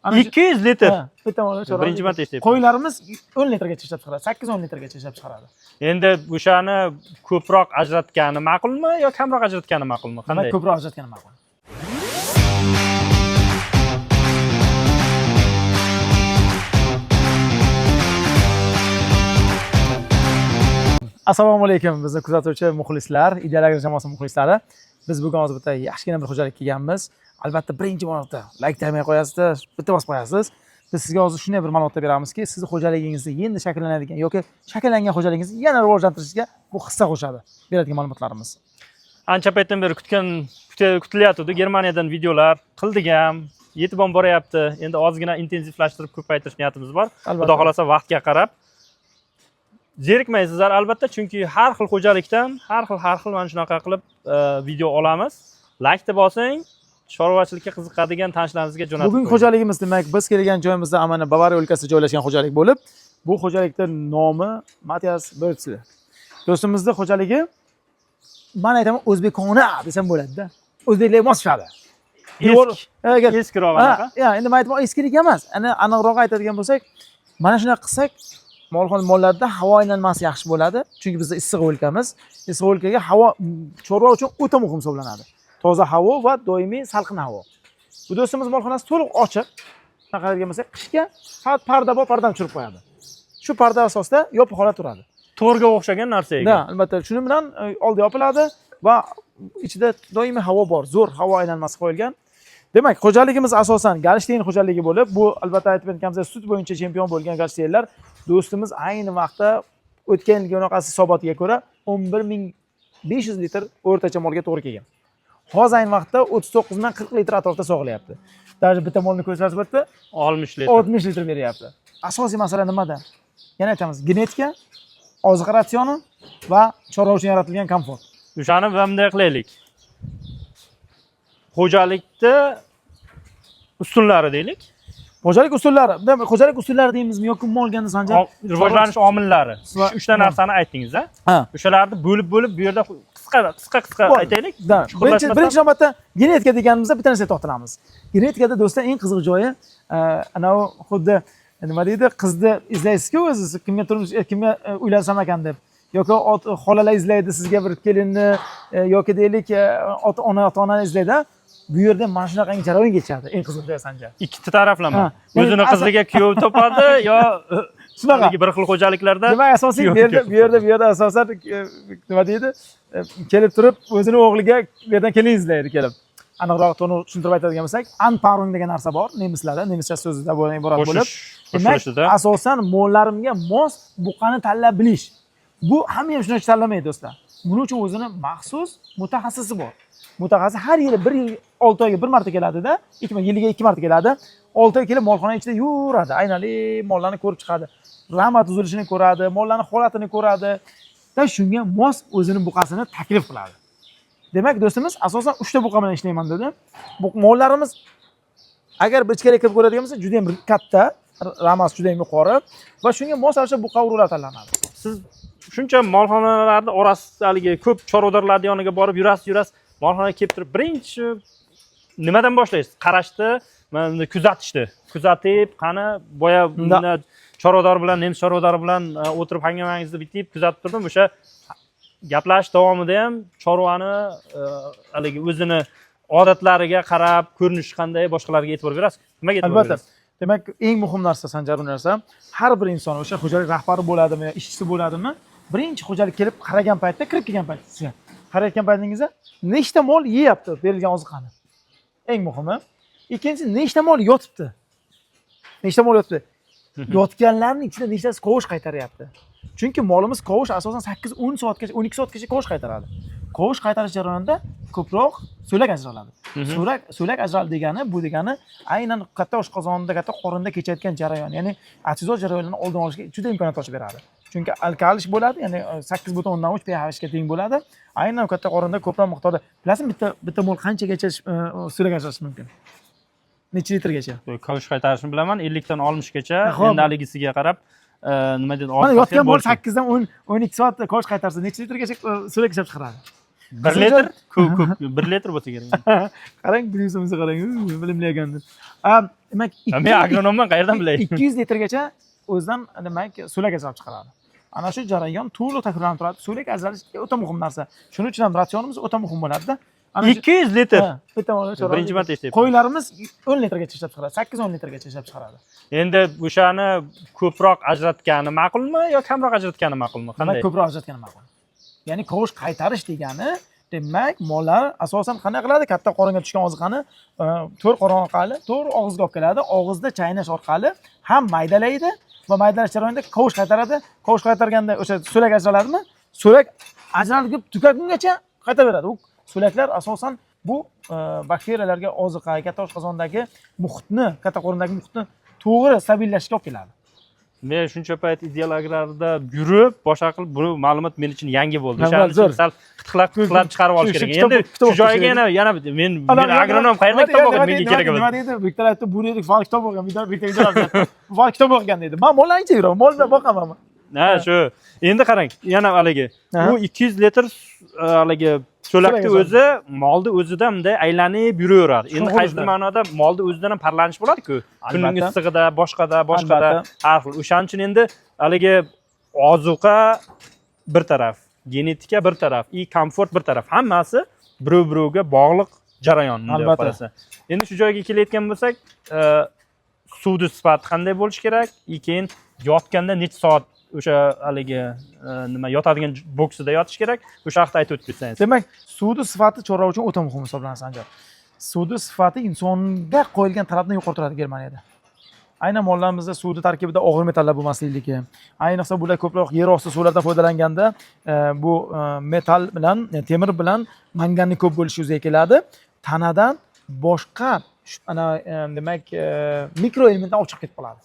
200 litr. Bitta molni chorva. Birinchi marta eshityapman. Qo'ylarimiz 10 litrgacha ishlab chiqaradi. 8-10 litrgacha ishlab chiqaradi. Endi o'shani ko'proq ajratgani ma'qulmi yo kamroq ajratgani ma'qulmi? Qanday? Ko'proq ajratgani ma'qul. Assalomu alaykum, bizni kuzatuvchi muxlislar, Ideal jamoasi muxlislari. Biz bugun hozir bitta yaxshigina bir xo'jalik kelganmiz. Albatta birinchi marta like tamay qo'yasiz, bitta bosib qo'yasiz. Biz sizga hozir shunday bir ma'lumotlar beramizki, sizni xo'jaligingizda endi shakllanadigan yoki shakllangan xo'jaligingizni yana rivojlantirishga bu hissa qo'shadi. Beradigan ma'lumotlarimiz. Ancha paytdan beri kutilyapti. Germaniyadan videolar qildik ham, yetib ham boryapti. Endi ozgina intensivlashtirib ko'paytirish niyatimiz bor. Xudo xolasa vaqtga qarab zerikmaysizlar albatta, chunki har xil xo'jalikdan har xil mana shunaqa qilib video olamiz. Like deb bosing, chorvachilikka qiziqadigan tanishlaringizga jo'natib qo'ying. Bugun xo'jaligimiz demak, biz kelgan joyimizda Amana Bavariya o'lkasida joylashgan xo'jalik bo'lib, bu xo'jalikning nomi Matthias Börtzli. Do'stimizning xo'jaligi men aytaman o'zbekona desam bo'ladi-da. O'zbeklarga mos tushadi. Eskiroq anaqa. Ya, endi men aytaman eskilik emas. Ana aniqroq aytadigan bo'lsak, mana shunaqa qilsak, mollarda havo aylanmasi yaxshi bo'ladi. Chunki bizda issiq o'lkamiz. Issiq o'lkaga havo chorva uchun o'ta muhim hisoblanadi. Toza havo va doimiy salqin havo. Bu do'stimiz molxonasi to'liq ochiq. Bunaqa qilgan bo'lsak, qishga faqat parda bor, pardani tushirib qo'yadi. Shu parda asosida yopiq holat turadi. To'rga o'xshagan narsa ekan. Da, albatta, shuning bilan oldi yopiladi va ichida doimiy havo bor, zo'r havo aylanmasi qo'yilgan. Demak, xo'jaligimiz asosan Galshtayn xo'jaligi bo'lib, bu albatta aytib o'tganimizda sut bo'yicha chempion bo'lgan Galshtaynlar. Do'stimiz ayni vaqtda o'tgan yilgi bunaqasi hisobotiga ko'ra 11500 litr o'rtacha molga to'g'ri kelgan. Hozir ayni vaqtda 39 dan 40 litr atrofida sog'ilyapti. Даже bitta molni ko'rsatib o'tdi, 60 litr. 60 litr beryapti. Asosiy masala nimada? Yana aytamiz, genetika, oziq ratsioni va chorva uchun yaratilgan komfort. O'shani bunday qilaylik. Xo'jalikda ustunlari deylik. Xo'jalik usullari. Xo'jalik usullari deymizmi yoki molganda Sanjar? Rivojlanish omillari. 3 ta narsani aytdingiz-a? O'shalarni bo'lib bu yerda qisqa aytaylik. Birinchi navbatda genetika deganimizda bitta narsaga to'xtalamiz. Genetikada do'stlar eng qiziq joyi ana xuddi nima deydi, qizni izlaysiz-ku o'zingiz, kimga uylansam ekan deb. Yoki xolalar izlaydi sizga bir kelinni yoki deylik ota-ona izlaydi. Bu yerda mana shunaqangi jarayon kechadi. Eng qiziq joyi Sanjar. Ikki taraflama. O'zini qiziga kuyov topadi yo shunaqa bir xil xo'jaliklarda. Demak, asosiy bu yerda asosan nima deydi? Kelib turib o'zini o'g'liga bu yerdan kelin izlaydi kelib. Aniqroq tushuntirib aytadigan bo'lsak, Anpaarung degan narsa bor nemislarda, nemischa so'zida bo'lgan iborat bo'lib. Demak, asosan mollarimga mos buqani tanlab bilish. Bu hamma ham shunday tanlamaydi do'stlar. Buning uchun o'zini maxsus mutaxassisi bor. Mutaxassis har yili 1 yil 6 oyga 1 marta keladida, yiliga 2 marta keladi. 6 oy kelib molxona ichida yuradi, aynali mollarni ko'rib chiqadi. Rama tuzilishini ko'radi, mollarning holatini ko'radi. Va shunga mos o'zining buqasini taklif qiladi. Demak, do'stimiz asosan 3 ta buqa bilan ishlayman dedi. Bu mollarimiz agar bir ichkariga kirib ko'radigan bo'lsa, juda ham katta, ramasi juda ham yuqori va shunga moslasha buqa urug'lar tanlanadi. Siz shuncha molxonalarning orasida haligi ko'p chorvadorlar yoniga borib yurasiz, molxonaga kelib turib birinchi nimadan boshlaysiz? Qarashdi, mana kuzatishdi. Kuzatib, qani boya chorvador bilan, nemis chorvadori bilan o'tirib hangamangizni bitib kuzatib turdim. O'sha gaplash davomida ham chorvani haligi o'zini odatlariga qarab, ko'rinishi qanday, boshqalarga e'tibor berasiz. Nimaga e'tibor berasiz? Albatta. Demak, eng muhim narsa Sanjar narsa, har bir inson o'sha xo'jalik rahbari bo'ladimi yo ishchisi bo'ladimi, birinchi xo'jalik kelib qaragan paytda, kirib kelgan paytda sizga qarayotgan paytingizda nechta mol yeyapti berilgan oziqani? Eng muhimi. Ikkinchisi, nechta mol yotibdi? Nechta mol yotibdi? Yotganlarning ichida nechtasi qovush qaytaryapti? Chunki molimiz qovush asosan 8-10 soatgacha, 12 soatgacha qovush qaytaradi. Qovush qaytarish jarayonida ko'proq so'lak ajraladi. So'lak ajraladi degani, bu degani aynan katta oshqozonda, katta qorinda kechayotgan jarayon, ya'ni atsizot jarayonlarini oldin olishga juda imkoniyat ochib beradi. Chunki alkalish bo'ladi, ya'ni 8.3 pH ga teng bo'ladi. Aynan katta qorinda ko'proq miqdorda. Bilasizmi, bitta mol qanchagacha so'lak ajratish mumkin? Necha litrgacha? Qovush qaytarishni bilaman, 50 dan 60 gacha. Endi haligisiga qarab nima deydi? Mana yotgan mol 8 dan 12 soat qovush qaytarsa necha litrgacha so'lak ishlab chiqaradi? 1 litr ko'p 1 litr bo'lsa kerak. Qarang, buyursangiz qarang, bilimli ekandir. Demak, Men agronomman, qayerdan bilay? 200 litrgacha o'zidan demak so'lak ajralib chiqaradi. Ana shu jarayon to'liq takrorlanib turadi. So'lak ajralish o'ta muhim narsa. Shuning uchun ham ratsionimiz o'ta muhim bo'ladida. 200 litr. Bitta molga Birinchi marta eshityapman. Qo'ylarimiz 10 litrgacha ishlab chiqaradi, 8-10 litrgacha ishlab chiqaradi. Endi o'shani ko'proq ajratgani ma'qulmi yo kamroq ajratgani ma'qulmi? Qanday Qanday? ko'proq ajratgani ma'qul. Ya'ni qovush qaytarish degani, demak, mollar asosan qanday qiladi? Katta qoringa tushgan oziqani to'r qorin orqali, to'r og'izga olib keladi. Og'izda chaynash orqali ham maydalaydi va maydalash jarayonida qovush qaytaradi. Qovush qaytarganda o'sha so'lak ajraladimi? So'lak ajralib tugagungacha qaytaveradi. U so'laklar asosan bu bakteriyalarga oziqa, katta oshqozondagi muhitni, katta qorindagi muhitni to'g'ri stabillashga olib keladi. Men shuncha payt ideal agrarda yurib, boshqa qilib bu ma'lumot men uchun yangi bo'ldi. O'shani zo'r. sal qitqlab chiqarib olish kerak. Endi kitob shu joyiga yana men agronom qayerdan kitob o'qib menga kerak emas. Nima deydi? Viktor aytdi, bu deydi, fal kitob o'qigan, Viktor aytdi. Fal kitob o'qigan deydi. Men mollarcha yuraman, mollar boqaman. Ha, shu. Endi qarang, yana haligi. Bu 200 litr haligi so'lakni o'zi molni o'zida bunday aylanib yuraveradi. Endi qaysi ma'noda molni o'zidan ham parlanish bo'ladi-ku. Kunning issig'ida, boshqada har xil. O'shaning uchun endi haligi ozuqa bir taraf, genetika bir taraf, komfort bir taraf. Hammasi birov-birovga bog'liq jarayon deb qarasa. Endi shu joyga kelayotgan bo'lsak, suvni sifati qanday bo'lishi kerak? Keyin yotganda necha soat o'sha haligi nima yotadigan boksida yotish kerak. O'sha haqida aytib o'tsangiz. Demak, suvni sifati chorva uchun o'ta muhim hisoblanadi, Sanjar. Suvni sifati insonga qo'yilgan talabni yuqortiradi Germaniyada. Aynan mollarimizda suvni tarkibida og'ir metallar bo'lmasligi, ayniqsa bular ko'proq yer osti suvlardan foydalanganda bu metal bilan, temir bilan manganni ko'p bo'lishi yuzaga keladi. Tanadan boshqa ana demak mikroelementlar olib chiqib ketib qoladi.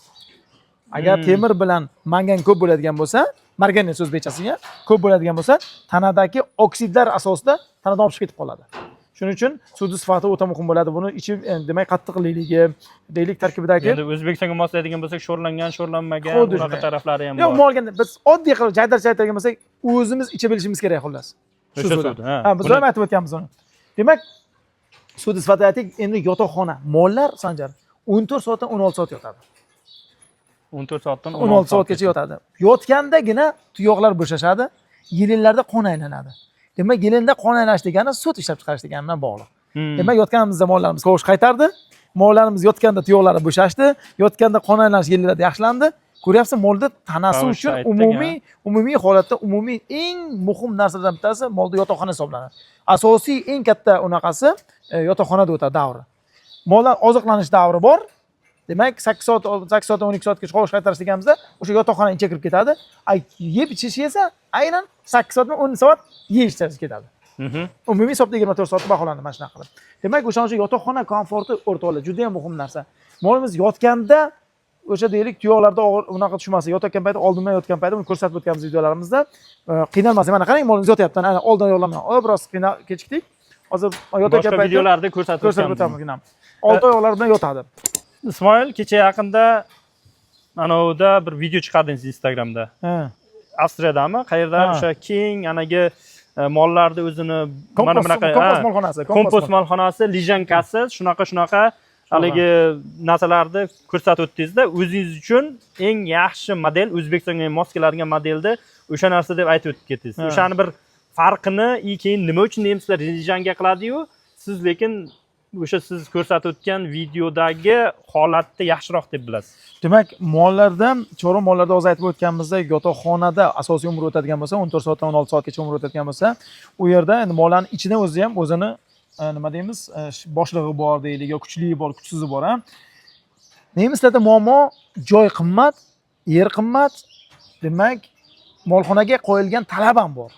Agar temir bilan mangan ko'p bo'ladigan bo'lsa, marganet so'z bechasiga ko'p bo'ladigan bo'lsa, tanadagi oksidlar asosida tanadan olib chiqib ketib qoladi. Shuning uchun suvni sifati o'ta muhim bo'ladi. Buni ichi demak qattiqligi, deylik tarkibidagi. Endi O'zbekistonga moslaydigan bo'lsak, sho'rlangan, sho'rlanmagan bunaqa taraflari ham bor. Yo'q, molganda biz oddiy qilib jaydarcha bo'lsak, o'zimiz icha bilishimiz kerak xullas. Shu suvda. Ha, biz ham aytib o'tganmiz uni. Demak, suvni sifati aytdik, endi yotoqxona. Mollar Sanjar 14 soatdan 16 soat yotadi. 14 soatdan 16 soatgacha yotadi. Yotgandagina tuyoqlar bo'shashadi, yelinlarda qon aylanadi. Demak, yelinda qon aylanish degani sut ishlab chiqarish degani bilan bog'liq. Demak, yotganimizda mollarimiz qovush qaytardi, mollarimiz yotganda tuyoqlari bo'shashdi, yotganda qon aylanish yelinlarda yaxshilandi. Ko'ryapsiz, molda tanasi uchun umumiy holatda umumiy eng muhim narsalardan bittasi molda yotoqxona hisoblanadi. Asosiy eng katta unaqasi yotoqxonada o'tadi davri. Mollar oziqlanish davri bor. Demak, 8 soat, 12 soatgacha qovush qaytarish deganimizda o'sha yotoqxona ichiga kirib ketadi. Yeb ichish esa aynan 8 soatdan 10 soat yeyish ketadi. Umumiy hisobda 24 soat baholanadi mana shunaqa qilib. Demak, o'sha yotoqxona komforti o'rtoqlar juda ham muhim narsa. Molimiz yotganda o'sha deylik tuyoqlarda og'ir unaqa tushmasa, yotayotgan paytda oldindan yotgan paytda buni ko'rsatib o'tganmiz videolarimizda. Qiynalmasa, mana qarang, molimiz yotyapti. Ana oldin yo'llaman. Biroz kechikdik. Hozir yotayotgan paytda videolarda ko'rsatib o'tamiz. Old oyoqlar bilan yotadi. Ismoil, kecha yaqinda anovda bir video chiqardingiz Instagramda. Avstriyadami? Qayerda? O'sha keng anagi mollarni o'zini mana bunaqa kompost molxonasi, lijankasi, shunaqa haligi narsalarni ko'rsatib o'tdingizda, o'zingiz uchun eng yaxshi model, O'zbekistonga mos keladigan modelni o'sha narsa deb aytib o'tib ketdingiz. O'shani bir farqini, keyin nima uchun nemislar lijanka qiladi-yu, siz lekin o'sha siz ko'rsatib o'tgan videodagi holatni yaxshiroq deb bilasiz. Demak, mollarda, chorva mollarda hozir aytib o'tganimizdek, yotoqxonada asosiy umri o'tadigan bo'lsa, 14 soatdan 16 soatgacha umri o'tadigan bo'lsa, u yerda endi mollarning ichida o'zi ham o'zini nima deymiz, boshlig'i bor deylik, yo kuchlisi bor, kuchsizi bor, ha. Nemislarda muammo joy qimmat, yer qimmat. Demak, molxonaga qo'yilgan talab ham bor.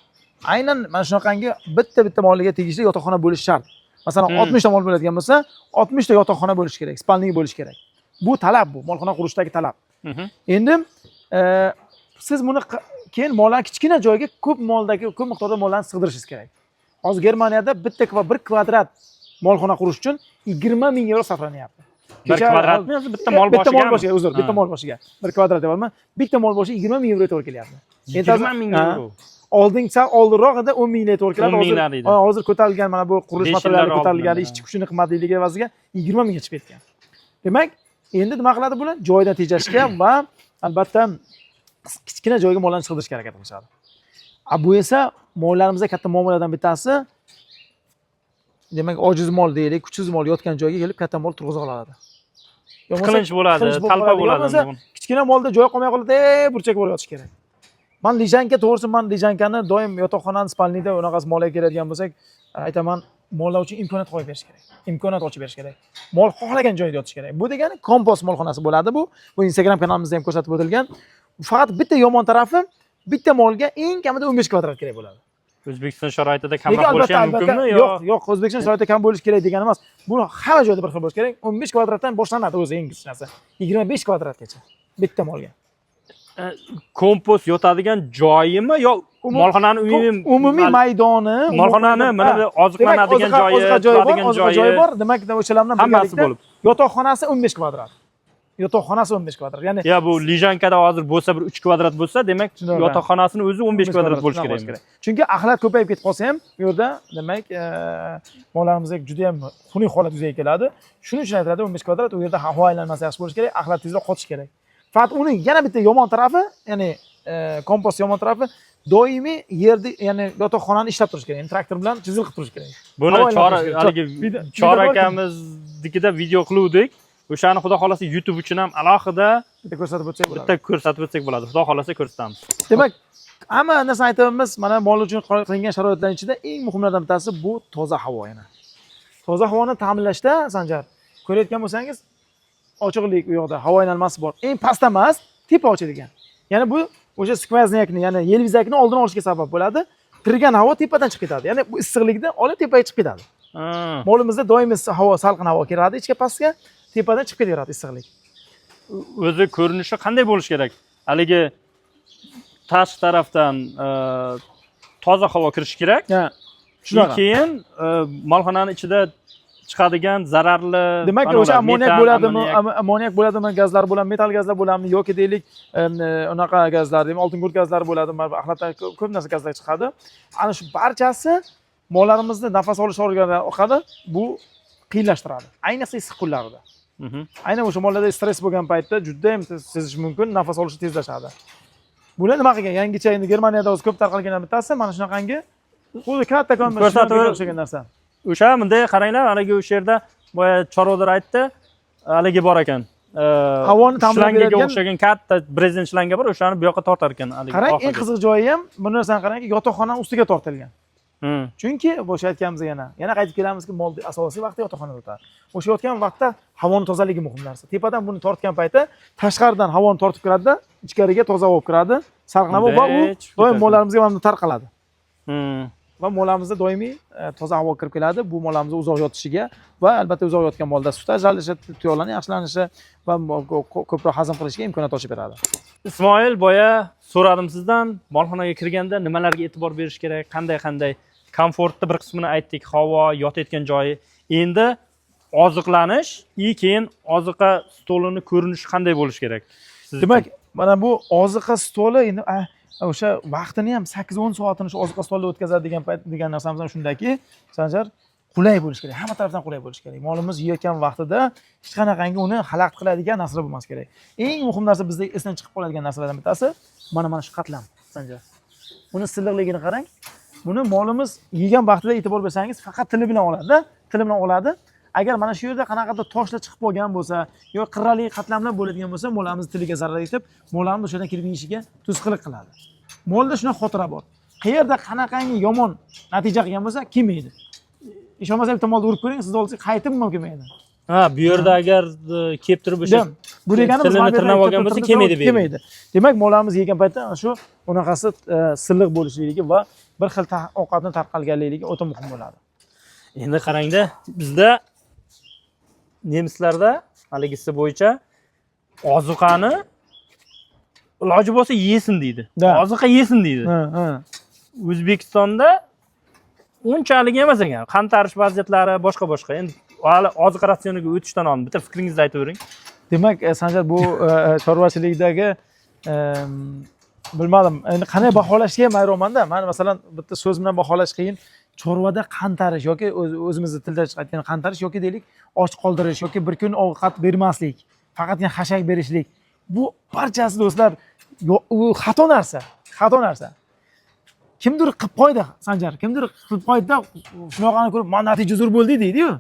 Aynan mana shunaqangi bitta molga tegishli yotoqxona bo'lishi shart. Masalan, 60 ta mol bo'ladigan bo'lsa, 60 ta yotoqxona bo'lishi kerak, spalniy bo'lishi kerak. Bu talab, bu molxona qurishdagi talab. Endi siz buni keyin mollarni kichkina joyga ko'p miqdorda mollarni sig'dirishingiz kerak. Hozir Germaniyada bir kvadrat molxona qurish uchun 20 ming yevro sarflanyapti. Bir kvadratmi yoki bitta mol boshiga? Bitta mol boshiga. 1 kvadrat deyapman. Bitta mol boshiga 20 ming yevro to'g'ri kelyapti. 20 ming yevro. oldingi sal oldinroq edi 10 mingga to'g'ri keladi. 10 minglar edi. Hozir ko'tarilgan mana bu qurilish 5 materiallari yillar ko'tarilgan, oldin, ishchi kuchining qimmatligi evaziga 20 mingga chiqib ketgan. Demak, endi nima qiladi bular? Joydan tejashga va albatta kichkina joyga mollarni sig'dirishga harakat qilishadi. Bu esa mollarimizda katta muammolardan bittasi. Demak, ojiz mol deylik, kuchsiz mol yotgan joyga kelib katta mol turg'iza oladi. Qilinch bo'ladi, talpa bo'ladi. Kichkina molda joy qolmay qoladi, burchak bo'lib yotish kerak. Men lijanka to'g'risi, men lijankani doim yotoqxonani spalnida unaqasi molga keladigan bo'lsak, aytaman, mollar uchun imkoniyat qo'yib berish kerak. Imkoniyat ochib berish kerak. Mol xohlagan joyda yotish kerak. Bu degani kompost molxonasi bo'ladi bu. Bu Instagram kanalimizda ham ko'rsatib o'tilgan. Faqat bitta yomon tarafi, bitta molga eng kamida 15 kvadrat kerak bo'ladi. O'zbekiston sharoitida kamroq bo'lishi ham mumkinmi? Yo'q, O'zbekiston sharoitida kam bo'lishi kerak degani emas. Bu hamma joyda bir xil bo'lishi kerak. 15 kvadratdan boshlanadi o'zi eng kichkinasi. 25 kvadratgacha bitta molga. Kompost yotadigan joyimi yo molxonani umumiy maydoni, molxonani mana bu oziqlanadigan joyi, turadigan joyi bor. Demak, o'shalardan hammasi bo'lib. Yotoqxonasi 15 kvadrat. Yotoqxonasi 15 kvadrat. Ya'ni ya bu lijankada hozir bo'lsa bir 3 kvadrat bo'lsa, demak yotoqxonasini o'zi 15 kvadrat bo'lishi kerak. Chunki axlat ko'payib ketib qolsa ham, bu yerda demak, mollarimizga juda ham xunuk holat yuzaga keladi. Shuning uchun aytiladi 15 kvadrat, u yerda havo aylanmasi yaxshi bo'lishi kerak, axlat tezroq qotishi kerak. Faqat uning yana bitta yomon tarafi, ya'ni kompost yomon tarafi doimiy yerda, ya'ni yotoqxonani ishlab turish kerak. Ya'ni traktor bilan chizil qilib turish kerak. Buni Chora akamiznikida video qiluvdik. O'shani xudo xolasa YouTube uchun ham alohida bitta ko'rsatib o'tsak bo'ladi. Bitta ko'rsatib o'tsak bo'ladi. Xudo xolasa ko'rsatamiz. Demak, hamma narsani aytamiz, mana mol uchun qilingan sharoitlar ichida eng muhimlardan bittasi bu toza havo yana. Toza havoni ta'minlashda, Sanjar, ko'rayotgan bo'lsangiz, ochiqlik u yoqda havo aylanmasi bor. Eng pastda emas, tepa ochilgan. Ya'ni bu o'sha skvoznyakni, ya'ni yelvizakni oldini olishga sabab bo'ladi. Kirgan havo tepadan chiqib ketadi. Ya'ni bu issiqlikdan olib tepaga chiqib ketadi. Molimizda doimiy havo, salqin havo kiradi ichga pastga. Tepadan chiqib ketaveradi issiqlik. O'zi ko'rinishi qanday bo'lishi kerak? Haligi tashqi tarafdan toza havo kirishi kerak. Shundan keyin molxonaning ichida chiqadigan zararli, demak, o'sha ammoniak bo'ladimi, gazlar bo'ladimi, metal gazlar bo'ladimi yoki deylik, unaqa gazlar, deymi, oltin gurt gazlari bo'ladimi, axlatdan ko'p narsa gazlar chiqadi. Ana shu barchasi mollarimizni nafas olish organlariga oqadi. Bu qiyinlashtiradi. Ayniqsa issiq kunlarda. Aynan o'sha mollarda stress bo'lgan paytda juda ham sezish mumkin, nafas olishi tezlashadi. Bular nima qilgan? Yangicha endi Germaniyada o'zi ko'p tarqalgan bittasi, mana shunaqangi o'zi kattakon bir o'xshagan narsa. O'sha bunday qaranglar, haligi o'sha yerda boya chorvalar aytdi, haligi bor ekan. Havoni ta'minlaydigan o'xshagan katta brezent shlanga bor, o'shani bu yoqqa tortar ekan haligi. Qarang, eng qiziq joyi ham bu narsani qarangki, yotoqxonaning ustiga tortilgan. Chunki o'sha aytganimiz yana qaytib kelamizki, mol asosiy vaqtda yotoqxonada o'tadi. O'sha yotgan vaqtda havoni tozaligi muhim narsa. Tepadan buni tortgan paytda tashqaridan havoni tortib kiradi-da, ichkariga toza bo'lib kiradi, salqin havo va u doim mollarimizga mana tarqaladi. Va mollamizda doimiy toza havo kirib keladi. Bu mollarimiz uzoq yotishiga va albatta uzoq yotgan molda sut ajralishi, tuyoqlarning yaxshilanishi va ko'proq hazm qilishiga imkoniyat ochib beradi. Ismoil, boya so'radim sizdan, molxonaga kirganda nimalarga e'tibor berish kerak, qanday komfortni bir qismini aytdik, havo, yotayotgan joyi. Endi oziqlanish, keyin oziqa stolini ko'rinishi qanday bo'lishi kerak? Demak, mana bu oziqa stoli endi o'sha vaqtini ham 8-10 soatini shu oziqa stolida o'tkazadi degan narsamiz ham shundaki, Sanjar, qulay bo'lishi kerak. Hamma tarafdan qulay bo'lishi kerak. Molimiz yeyotgan vaqtida hech qanaqangi uni xalaqit qiladigan narsalar bo'lmasi kerak. Eng muhim narsa bizda esdan chiqib qoladigan narsalardan bittasi mana shu qatlam, Sanjar. Uni silliqligini qarang. Buni molimiz yegan vaqtida e'tibor bersangiz, faqat tili bilan oladi-da, tili bilan oladi. Agar mana shu yerda qanaqadir toshlar chiqib qolgan bo'lsa, yoki qirrali qatlamlar bo'ladigan bo'lsa, molamiz tiliga zarar yetib, molamiz o'shadan kelib yeyishiga to'sqinlik qiladi. Molda shunaqa xotira bor. Qayerda qanaqangi yomon natija qilgan bo'lsa, kelmaydi. Ishonmasa bitta molni urib ko'ring, siz olsangiz qaytib ham kelmaydi. Bu yerda agar kelib turib o'sha bu deganimiz tilini tirnab olgan bo'lsa, kelmaydi. Demak, molamiz yegan paytda shu bunaqasi silliq bo'lishligi va bir xil ovqatni tarqalganligi o'ta muhim bo'ladi. Endi qarangda, bizda nemislarda haligisi bo'yicha ozuqani iloji bo'lsa yesin deydi. Ozuqa yesin deydi. O'zbekistonda unchalik emas ekan. Qantarish vaziyatlari boshqa. Endi hali ozuqa ratsioniga o'tishdan oldin bitta fikringizni aytavering. Demak, Sanjar, bu chorvachilikdagi bilmadim. Endi qanday baholashga ham hayronmanda. Men masalan bitta so'z bilan baholash qiyin. Chorvada qantarish yoki o'zimizni tilda aytgan qantarish yoki deylik och qoldirish yoki bir kun ovqat bermaslik, faqatgina xashak berishlik. Bu barchasi do'stlar u xato narsa. Xato narsa. Kimdir qilib qo'ydi, Sanjar. Kimdir qilib qo'ydi-da, shunaqani ko'rib, "Men natija zo'r bo'ldi" deydi-yu.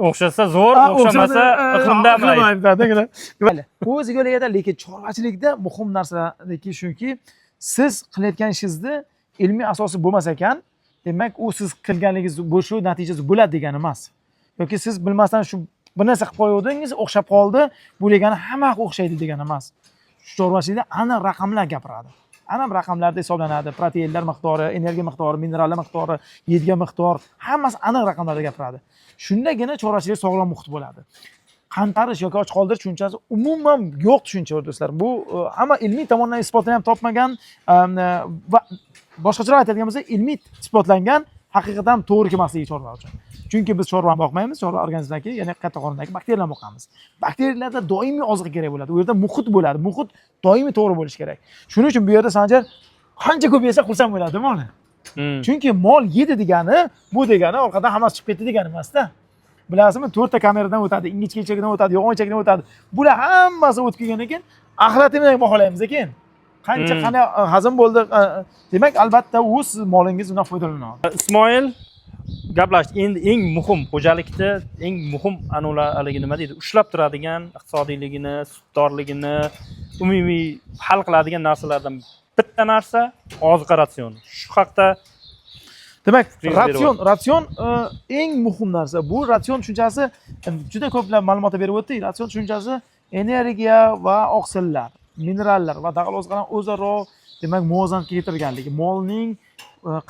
O'xshasa zo'r, o'xshamasa iqlimdamaydi. Mayli. O'ziga o'ylaganda, lekin chorvachilikda muhim narsadaki shuki, siz qilayotgan ishingizni ilmiy asosi bo'lmas ekan, demak, u siz qilganingiz shu natijasi bo'ladi degani emas. Yoki siz bilmasdan shu bir narsa qilib qo'yardingiz, o'xshab qoldi, bu degani hamma o'xshaydi degani emas. Chorvachilikda aniq raqamlar gapiradi. Aniq raqamlarda hisoblanadi. Proteinlar miqdori, energiya miqdori, minerallar miqdori, yeydigan miqdor, hammasi aniq raqamlarda gapiradi. Shundagina chorvachilik sog'lom muhit bo'ladi. Qantarish yoki och qoldirish tushunchasi umuman yo'q tushuncha do'stlar. Bu hamma ilmiy tomondan isbotlanib topmagan va boshqacharoq aytadigan bo'lsak, ilmiy isbotlangan haqiqatan to'g'ri kelmasligi chorva uchun. Chunki biz chorvani boqmaymiz, chorva organizmdagi, ya'ni katta qorindagi bakteriyalarni boqamiz. Bakteriyalarda doimiy oziqa kerak bo'ladi. U yerda muhit bo'ladi. Muhit doimiy to'g'ri bo'lishi kerak. Shuning uchun bu yerda Sanjar qancha ko'p yesa xursand bo'ladi molni. Chunki mol yedi degani, bu degani orqadan hammasi chiqib ketdi degani emas-da. Bilasizmi, 4 ta kameradan o'tadi, ingichka ichakdan o'tadi, yog'och ichakdan o'tadi. Bular hammasi o'tib kelgandan keyin axlatini baholaymiz ekan. Qancha qanday hazm bo'ldi. Demak, albatta u siz molingiz undan foydalanadi. Ismoil gaplashdik. Endi eng muhim xo'jalikda eng muhim anular haligi nima deydi? Ushlab turadigan iqtisodiyligini, sutdorligini, umumiy hal qiladigan narsalardan bitta narsa oziqa ratsioni. Shu haqda demak, ratsion eng muhim narsa. Bu ratsion tushunchasi juda ko'plab ma'lumotlar berib o'tdik. Ratsion tushunchasi energiya va oqsillar, minerallar va dag'al oziqalarni o'zaro demak muvozanatga keltirganligi, molning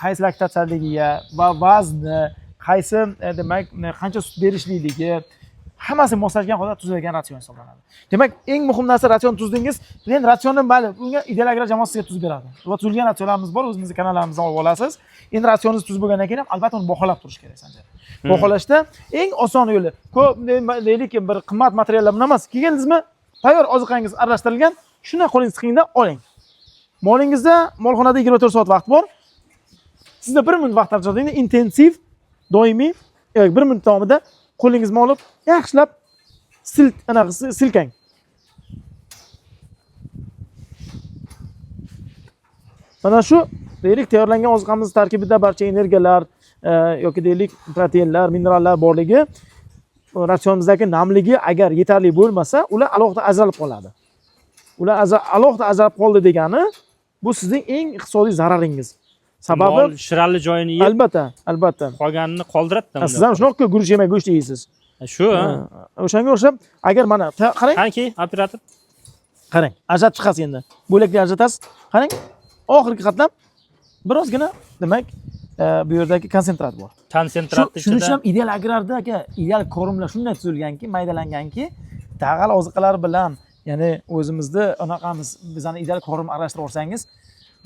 qaysi laktatsiyaligiga va vazni, qaysi demak qancha sut berishlikligi hammasi moslashgan holda tuzilgan ratsion hisoblanadi. Demak, eng muhim narsa ratsion tuzdingiz. Endi ratsionni mayli, bunga idealagrar jamoat sizga tuz beradi. Va tuzilgan ratsionlarimiz bor, o'zimizning kanallarimizdan olib olasiz. Endi ratsioningiz tuz bo'lgandan keyin ham albatta uni baholab turish kerak Sanjar. Baholashda eng oson yo'li, ko'p deylik bir qimmat materiallar bilan emas. Kelgandingizmi, tayyor oziqangiz aralashtirilgan, shuni qo'lingiz tiqingda oling. Molingizda molxonada 24 soat vaqt bor. Sizda 1 minut vaqt ajrating, intensiv, doimiy, 1 minut davomida qo'lingizni olib, yaxshilab silkang. Mana shu deylik tayyorlangan oziqamiz tarkibida barcha energiyalar yoki deylik proteinlar, minerallar borligi, ratsionimizdagi namligi agar yetarli bo'lmasa, ular alohida ajralib qoladi. Ular alohida ajralib qoldi degani, bu sizning eng iqtisodiy zararingiz. Sababi shirali joyini yeb, albatta. qolganini qoldiradi. Siz ham shunaqa guruch yemay go'sht yeysiz. Shu, o'shanga o'xshab, agar mana qarang. Qanki, operator. Qarang, ajratib chiqasiz endi. Bo'lakni ajratasiz. Qarang, oxirgi qatlam birozgina demak, bu yerdagi konsentrat bor. Konsentrat ichida. Shuning uchun ham ideal agrarda aka, ideal korimlar shunday tuzilganki, maydalanganki, dag'al oziqalar bilan, ya'ni o'zimizda anaqamiz, bizani ideal korim aralashtirib olsangiz,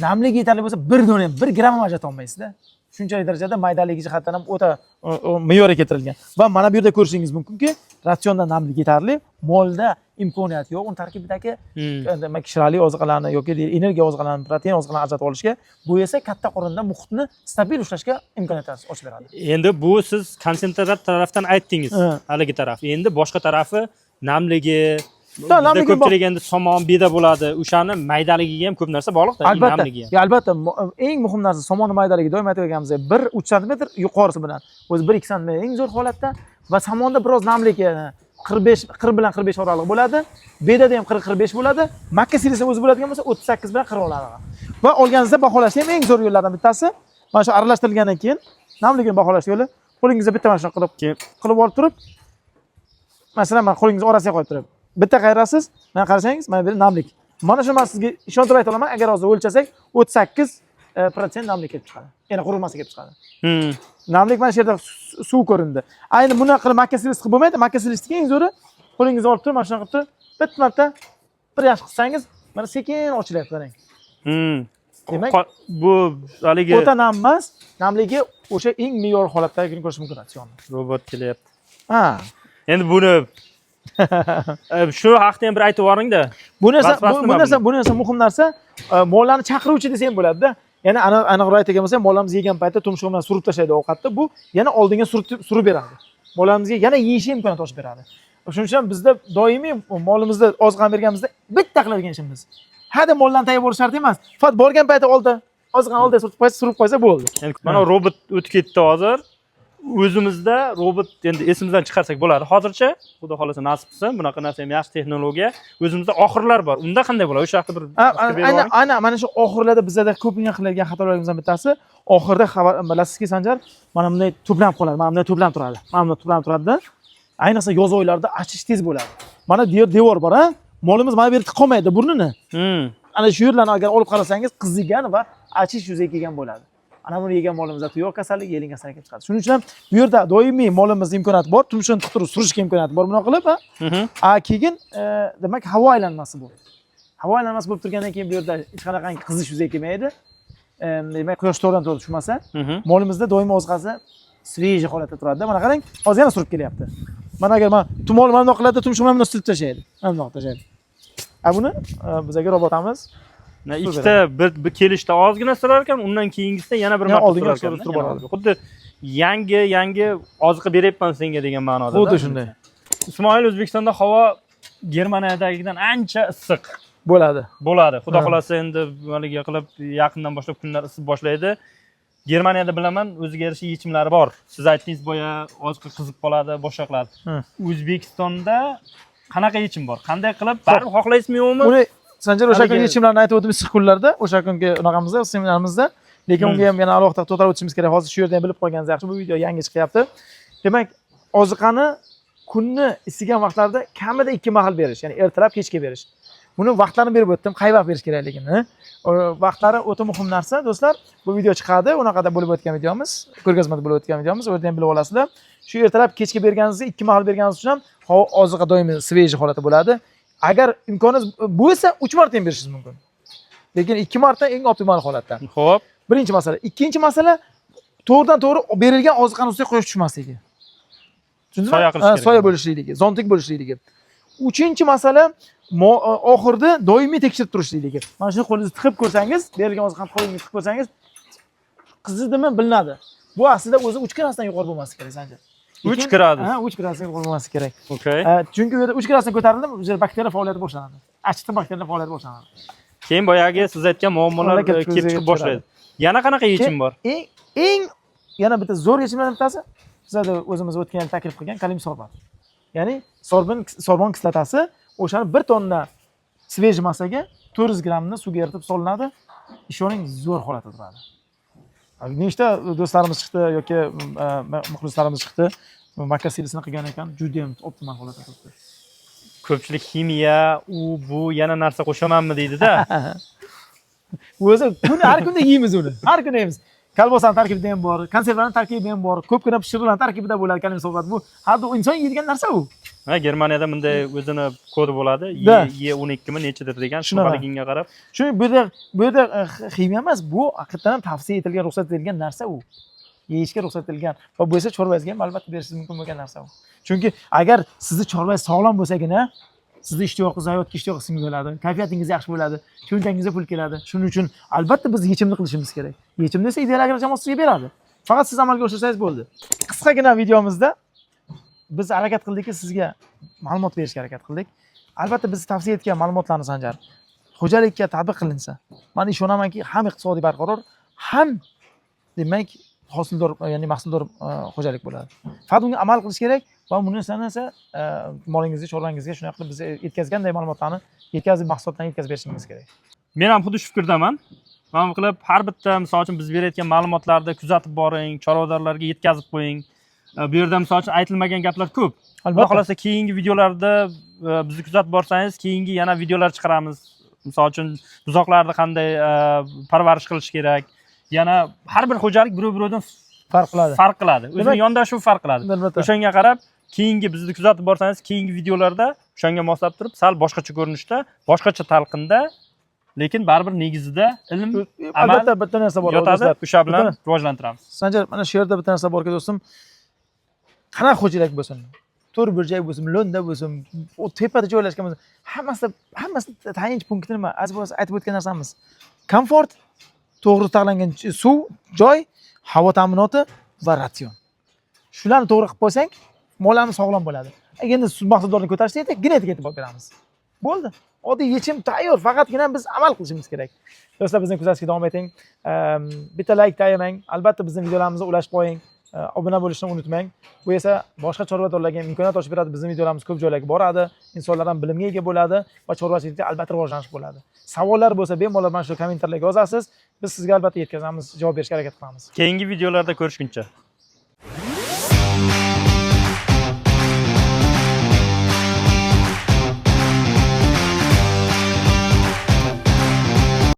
namligi yetarli bo'lsa 1 dona ham 1 gram ham ajrata olmaysiz-da. Shunchalik darajada maydaligi jihatdan ham o'ta me'yorga keltirilgan. Va mana bu yerda ko'rishingiz mumkinki, ratsionda namlik yetarli, molda imkoniyat yo'q. Uning tarkibidagi demak shirali oziqalarni yoki energiya oziqalarini, protein oziqalarini ajratib olishga, bu esa katta qorinda muhitni stabil ushlashga imkoniyat ochib beradi. Endi bu siz konsentrat tarafdan aytdingiz, haligi taraf. Endi boshqa tarafi namligi, ko'pchilik endi somon beda bo'ladi. O'shani maydaligiga ham ko'p narsa bog'liq-da, namligiga. Albatta, eng muhim narsa somon maydaligi doim aytganimiz 1-3 sm yuqorisi bilan, o'zi 1-2 sm eng zo'r holatda va somonda biroz namlik 40 bilan 45 oraliq bo'ladi. Bedada ham 40-45 bo'ladi. Makka silisi o'zi bo'ladigan bo'lsa 38 bilan 40 oraliq. Va olganingizda baholashning eng zo'r yo'llardan bittasi mana shu aralashtirilgandan keyin namligini baholash yo'li. Qo'lingizda bitta mana shuni qilib olib turib, masalan, men qo'lingizni orasiga qo'yib turib, bitta qayrasiz, mana qarasangiz, mana bu namlik. Mana shu men sizga ishontirib ayta olaman, agar hozir o'lchasak 38% namlik kelib chiqadi. Ya'ni qurilmasi kelib chiqadi. Namlik mana shu yerda suv ko'rindi. Ayni buni qilib makka silisi qilib bo'lmaydi. Makka silisiga eng zo'ri qo'lingizni olib turib, mana shunaqa qilib turib, bitta marta bir yaxshi qilsangiz, mana sekin ochilyapti qarang. Demak, bu haligi o'ta nam emas, namligi o'sha eng me'yor holatdagini ko'rish mumkin ratsionni. Robot kelyapti. Ha. Endi buni Shu haqda ham bir aytib yuboring-da. Bu narsa Vasvasnima bu narsa muhim narsa. Mollarni chaqiruvchi desa ham bo'ladi-da. Ya'ni aniqroq aytgan bo'lsam, mollarimiz yegan paytda tumshug'i bilan surib tashlaydi ovqatni. Bu yana oldinga surib beradi. Mollarimizga yana yeyish imkoniyati ochib beradi. Shuning uchun bizda doimiy molimizda oziqani berganimizda bitta qiladigan ishimiz. Hada mollarni tayyor bo'lish shart emas. Faqat borgan paytda oziqani oldiga surib qo'ysa bo'ldi. Mana robot o'tib ketdi hozir. O'zimizda robot endi esimizdan chiqarsak bo'ladi. Hozircha xudo xolasa nasib qilsin, bunaqa narsa ham yaxshi texnologiya. O'zimizda oxirlar bor. Unda qanday bo'ladi? O'sha haqida bir aynan mana shu oxirlarda bizda ko'pincha qiladigan xatolarimizdan bittasi, oxirda bilasizki Sanjar, mana bunday to'planib qoladi. Mana bunday to'planib turadi. Mana bunday to'planib turadi-da. Ayniqsa yoz oylarida achish tez bo'ladi. Mana devor bor, ha? Molimiz mana bu yerda qolmaydi burnini. Ana shu yerlarni agar olib qarasangiz qizigan va achish yuzaga kelgan bo'ladi. Ana buni yegan molimizda tuyoq kasallik, yeling kasallik kelib chiqadi. Shuning uchun ham bu yerda doimiy molimizda imkoniyat bor, tumshug'ini tiqtirib surishga imkoniyat bor buni qilib, ha? Keyin demak havo aylanmasi bu. Havo aylanmasi bo'lib turgandan keyin bu yerda hech qanaqangi qizish yuzaga kelmaydi. Demak quyosh to'g'ridan to'g'ri tushmasa, molimizda doimiy oziqasi sveji holatda turadi. Mana qarang, hozir yana surib kelyapti. Mana agar men tumol mana bunaqa qiladi, tumshug'ini mana silib tashlaydi. Mana bunaqa tashlaydi. Buni bizga robotamiz ikkita bir kelishda ozgina surar ekan, undan keyingisida yana bir marta oldinga surib boradi. Xuddi yangi oziqa beryapman senga degan ma'noda. Xuddi shunday. Ismoil, O'zbekistonda havo Germaniyadagidan ancha issiq bo'ladi. Xudo xolasa endi haliga qilib yaqindan boshlab kunlar isib boshlaydi. Germaniyada bilaman, o'ziga yarasha yechimlari bor. Siz aytdingiz boya oziqa qizib qoladi, boshqa qiladi. O'zbekistonda qanaqa yechim bor? Qanday qilib baribir xohlaysizmi-yo'qmi? Uni Sanjar o'sha kungi yechimlarni aytib o'tib issiq kunlarda, o'sha kungi unaqamizda, seminarimizda, lekin unga ham yana alohida to'xtalib o'tishimiz kerak. Hozir shu yerda ham bilib qolganingiz yaxshi, bu video yangi chiqyapti. Demak, oziqani kunni isigan vaqtlarda kamida 2 mahal berish, ya'ni ertalab, kechga berish. Buni vaqtlarini berib o'tdim, qay vaqt berish kerakligini. Vaqtlari o'ta muhim narsa, do'stlar. Bu video chiqadi, unaqada bo'lib o'tgan videomiz, ko'rgazmada bo'lib o'tgan videomiz, o'rda ham bilib olasizlar. Shu ertalab, kechga berganingizda 2 mahal berganingiz uchun ham oziqa doimiy sveji holatda bo'ladi. Agar imkoningiz bo'lsa 3 marta ham berishingiz mumkin. Lekin 2 marta eng optimal holatda. Xo'p. Birinchi masala. Ikkinchi masala to'g'ridan to'g'ri berilgan oziqani ustiga quyosh tushmasligi. Tushundingmi? Soya qilish kerak. Soya bo'lishligi, zontik bo'lishligi. Uchinchi masala oxirida doimiy tekshirib turishligi. Mana shuni qo'lingizni tiqib ko'rsangiz, berilgan oziqani qo'lingizga tiqib ko'rsangiz, qizidimi bilinadi. Bu aslida o'zi 3 gradusdan yuqori bo'lmasi kerak, Sanjar. 3 gradus. Ha, 3 gradusdan yuqori bo'lmasi kerak. Okay. Chunki u yerda 3 gradusdan ko'tarildi, o'sha bakteriya faoliyati boshlanadi. Achitqi bakteriya faoliyati boshlanadi. Keyin boyagi siz aytgan muammolar kelib chiqib boshlaydi. Yana qanaqa yechim bor? Eng yana bitta zo'r yechimlardan bittasi bizda o'zimiz o'tgan yil taklif qilgan kalium sorbat. Ya'ni sorbon kislotasi o'shani 1 tonna sveji massaga 400 grammni suvga eritib solinadi. Ishoning zo'r holatda turadi. Nechta do'stlarimiz chiqdi yoki muxlislarimiz chiqdi, makka serisini qilgan ekan, juda ham optimal holatda turibdi. Ko'pchilik ximiya, bu yana narsa qo'shamanmi deydi-da. O'zi har kunda yeymiz uni. Har kuni yeymiz. Kolbasani tarkibida ham bor, konservaning tarkibida ham bor, ko'pgina pishiriqlarning tarkibida bo'ladi kalium sorbat. Bu har inson yeydigan narsa u. Ha, Germaniyada bunday o'zini kodi bo'ladi. E12 mi nechidir degan shunaqaligiga qarab. Shuning bu yerda ximiya emas, bu haqiqatan ham tavsiya etilgan, ruxsat etilgan narsa u. Yeyishga ruxsat etilgan va bu esa chorvangizga ham albatta berishingiz mumkin bo'lgan narsa u. Chunki agar sizni chorvangiz sog'lom bo'lsagina, sizni ishtiyoqingiz, hayotga ishtiyoqingiz bo'ladi, kayfiyatingiz yaxshi bo'ladi, cho'ntagingizga pul keladi. Shuning uchun albatta biz yechimni qilishimiz kerak. Yechimni esa ideal agrar jamoasi sizga beradi. Faqat siz amalga oshirsangiz bo'ldi. Qisqagina videomizda biz harakat qildikki, sizga ma'lumot berishga harakat qildik. Albatta biz tavsiya etgan ma'lumotlarni Sanjar xo'jalikka tatbiq qilinsa, men ishonamanki, ham iqtisodiy barqaror, ham demak hosildor, ya'ni mahsuldor xo'jalik bo'ladi. Faqat unga amal qilish kerak va buni esa molingizga, chorvangizga shunday qilib biz yetkazganday ma'lumotlarni yetkazib, mahsulotlarni yetkazib berishingiz kerak. Men ham xuddi shu fikrdaman. Mana qilib har bitta misol uchun biz berayotgan ma'lumotlarni kuzatib boring, chorvadorlarga yetkazib qo'ying. Bu yerda misol uchun aytilmagan gaplar ko'p. Albatta, xolosa keyingi videolarda bizni kuzatib borsangiz, keyingi yana videolar chiqaramiz. Misol uchun buzoqlarni qanday parvarish qilish kerak. Yana har bir xo'jalik bir-biridan farq qiladi. O'zining yondashuvi farq qiladi. O'shanga qarab, keyingi bizni kuzatib borsangiz, keyingi videolarda o'shanga moslab turib, sal boshqacha ko'rinishda, boshqacha talqinda, lekin baribir negizida ilm, albatta bitta narsa bor, do'stlar. O'sha bilan rivojlantiramiz. Sanjar, mana shu yerda bitta narsa borki, do'stim, qanaqa xo'jalik bo'lsin, to'r burjak bo'lsin, lo'nda bo'lsin, u tepada joylashgan bo'lsin, hammasi tayanch punkti nima? Aziz aytib o'tgan narsamiz. Komfort, to'g'ri tanlangan suv, joy, havo ta'minoti va ratsion. Shularni to'g'ri qilib qo'ysang, mollarimiz sog'lom bo'ladi. Endi mahsulotlarni ko'tarishda genetika e'tibor beramiz. Bo'ldi. Oddiy yechim tayyor, faqatgina biz amal qilishimiz kerak. Do'stlar, bizni kuzatishga davom eting. Bitta like tayyorlang. Albatta bizning videolarimizga ulashib qo'ying. Obuna bo'lishni unutmang. Bu esa boshqa chorvadorlarga imkoniyat ochib beradi. Bizning videolarimiz ko'p joylarga boradi. Insonlar ham bilimga ega bo'ladi va chorvachilikda albatta rivojlanish bo'ladi. Savollar bo'lsa, bemalol mana shu kommentarlarga yozasiz. Biz sizga albatta yetkazamiz, javob berishga harakat qilamiz. Keyingi videolarda ko'rishguncha